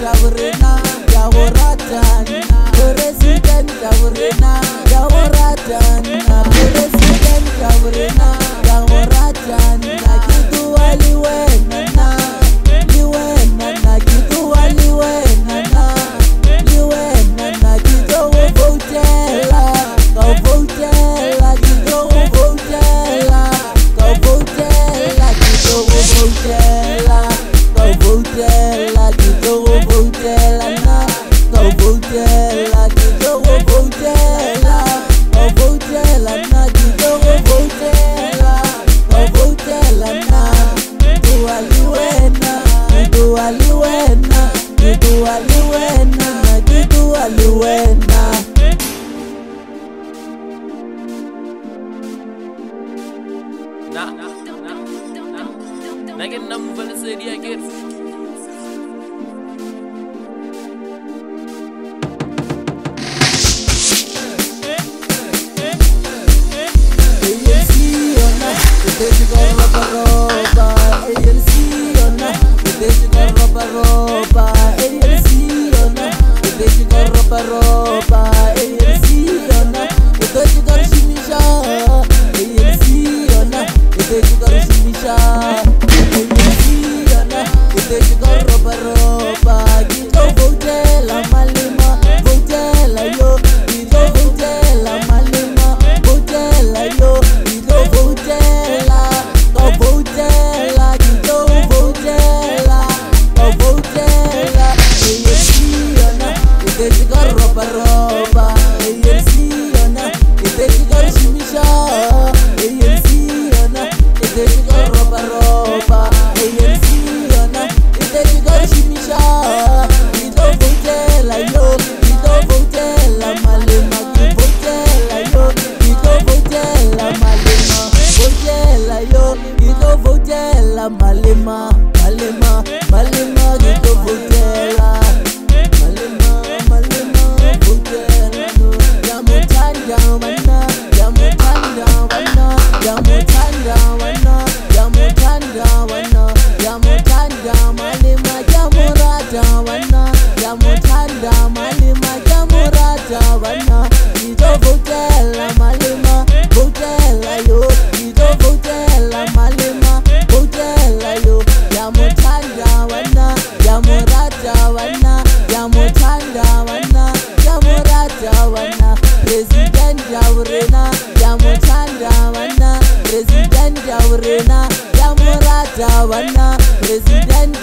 Javrena, Javoratan, President Javrena, Javoratan, President Javrena, Javoratan, Gitu aliwena, liwena, gitu aliwena, liwena, gitu votela, go votela, gitu votela, go votela, gitu votela, go votela, gitu votela na, go votela, gitu votela, go votela na, gitu votela, go votela na, gitu aliwena, gitu aliwena, gitu aliwena, gitu aliwena. Nah, get number for the city, I get. Malema, Malema, Malema, Gito Votela, Malema, Malema, Votela, Jamutanda wana, Jamutanda wana, Jamutanda wana, Jamutanda wana, Jamutanda Malema, Jamurata wana, Jamutanda Malema, Jamurata wana, Gito Votela, Malema, Votela yo, Gito Votela, Malema, Votela yo, Jamutanda wana, Jamurata wana, Jamutanda wana, Jamurata wana, President Javrena, Jamutanda wana, President Javrena, Jamurata wana, President